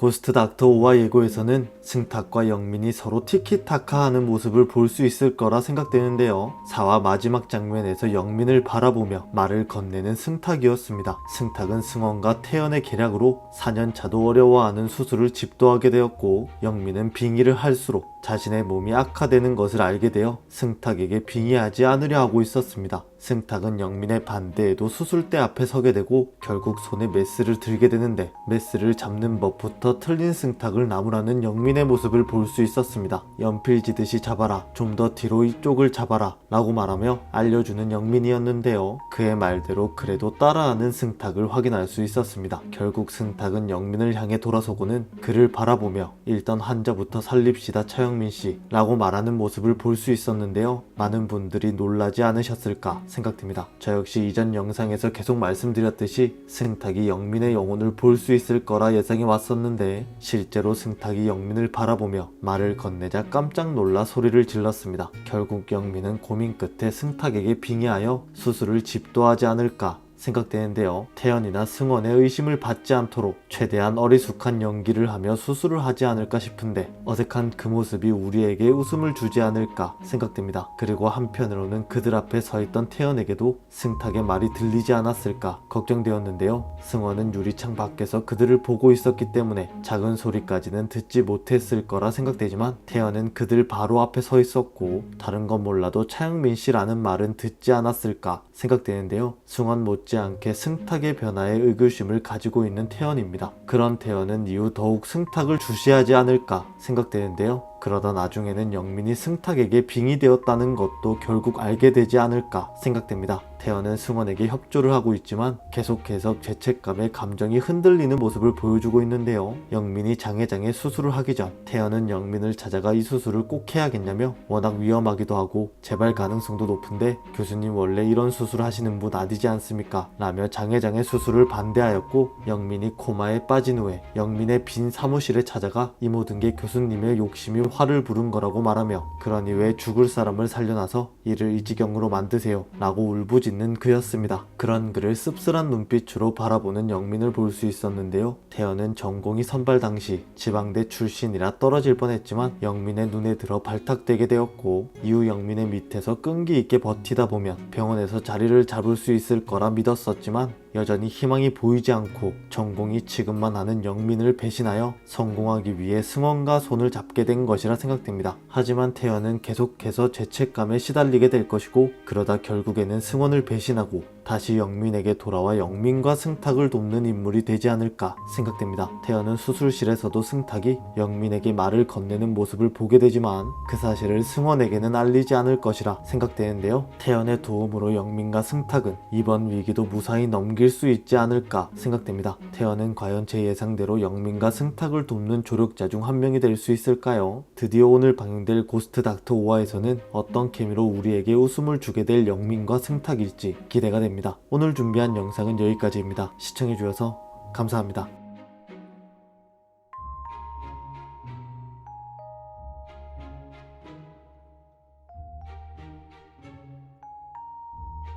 고스트 닥터 5화 예고에서는 승탁과 영민이 서로 티키타카 하는 모습을 볼 수 있을 거라 생각되는데요. 4화 마지막 장면에서 영민을 바라보며 말을 건네는 승탁이었습니다. 승탁은 승원과 태연의 계략으로 4년차도 어려워하는 수술을 집도하게 되었고, 영민은 빙의를 할수록 자신의 몸이 악화되는 것을 알게 되어 승탁에게 빙의하지 않으려 하고 있었습니다. 승탁은 영민의 반대에도 수술대 앞에 서게 되고 결국 손에 메스를 들게 되는데, 메스를 잡는 법부터 틀린 승탁을 나무라는 영민의 모습을 볼 수 있었습니다. 연필지듯이 잡아라, 좀 더 뒤로 이쪽을 잡아라 라고 말하며 알려주는 영민이었는데요. 그의 말대로 그래도 따라하는 승탁을 확인할 수 있었습니다. 결국 승탁은 영민을 향해 돌아서고는 그를 바라보며 일단 환자부터 살립시다 차영민씨 라고 말하는 모습을 볼 수 있었는데요. 많은 분들이 놀라지 않으셨을까 생각됩니다. 저 역시 이전 영상에서 계속 말씀드렸듯이 승탁이 영민의 영혼을 볼 수 있을 거라 예상이 왔었는데, 실제로 승탁이 영민을 바라보며 말을 건네자 깜짝 놀라 소리를 질렀습니다. 결국 영민은 고민 끝에 승탁에게 빙의하여 수술을 집도하지 않을까 생각되는데요. 태연이나 승원의 의심을 받지 않도록 최대한 어리숙한 연기를 하며 수술을 하지 않을까 싶은데, 어색한 그 모습이 우리에게 웃음을 주지 않을까 생각됩니다. 그리고 한편으로는 그들 앞에 서있던 태연에게도 승탁의 말이 들리지 않았을까 걱정되었는데요. 승원은 유리창 밖에서 그들을 보고 있었기 때문에 작은 소리까지는 듣지 못했을 거라 생각되지만, 태연은 그들 바로 앞에 서 있었고 다른 건 몰라도 차영민 씨라는 말은 듣지 않았을까 생각되는데요. 승원 못지않게 승탁의 변화에 의구심을 가지고 있는 태연입니다. 그런 태연은 이후 더욱 승탁을 주시하지 않을까 생각되는데요. 그러다 나중에는 영민이 승탁에게 빙의되었다는 것도 결국 알게 되지 않을까 생각됩니다. 태연은 승원에게 협조를 하고 있지만 계속해서 죄책감에 감정이 흔들리는 모습을 보여주고 있는데요. 영민이 장회장에 수술을 하기 전 태연은 영민을 찾아가 이 수술을 꼭 해야겠냐며 워낙 위험하기도 하고 재발 가능성도 높은데 교수님 원래 이런 수술 하시는 분 아니지 않습니까? 라며 장회장의 수술을 반대하였고, 영민이 코마에 빠진 후에 영민의 빈 사무실에 찾아가 이 모든 게 교수님의 욕심이 화를 부른 거라고 말하며, 그러니 왜 죽을 사람을 살려놔서 이를 이 지경으로 만드세요 라고 울부짖는 그였습니다. 그런 그를 씁쓸한 눈빛으로 바라보는 영민을 볼 수 있었는데요. 태연은 전공이 선발 당시 지방대 출신이라 떨어질 뻔했지만 영민의 눈에 들어 발탁되게 되었고, 이후 영민의 밑에서 끈기 있게 버티다 보면 병원에서 자리를 잡을 수 있을 거라 믿었었지만 여전히 희망이 보이지 않고 전공이 취급만 하는 영민을 배신하여 성공하기 위해 승원과 손을 잡게 된 것이라 생각됩니다. 하지만 태연은 계속해서 죄책감에 시달리게 될 것이고, 그러다 결국에는 승원을 배신하고 다시 영민에게 돌아와 영민과 승탁을 돕는 인물이 되지 않을까 생각됩니다. 태연은 수술실에서도 승탁이 영민에게 말을 건네는 모습을 보게 되지만 그 사실을 승원에게는 알리지 않을 것이라 생각되는데요. 태연의 도움으로 영민과 승탁은 이번 위기도 무사히 넘길 수 있지 않을까 생각됩니다. 태연은 과연 제 예상대로 영민과 승탁을 돕는 조력자 중 한 명이 될 수 있을까요? 드디어 오늘 방영될 고스트 닥터 5화에서는 어떤 케미로 우리에게 웃음을 주게 될 영민과 승탁일지 기대가 됩니다. 오늘 준비한 영상은 여기까지입니다. 시청해주셔서 감사합니다.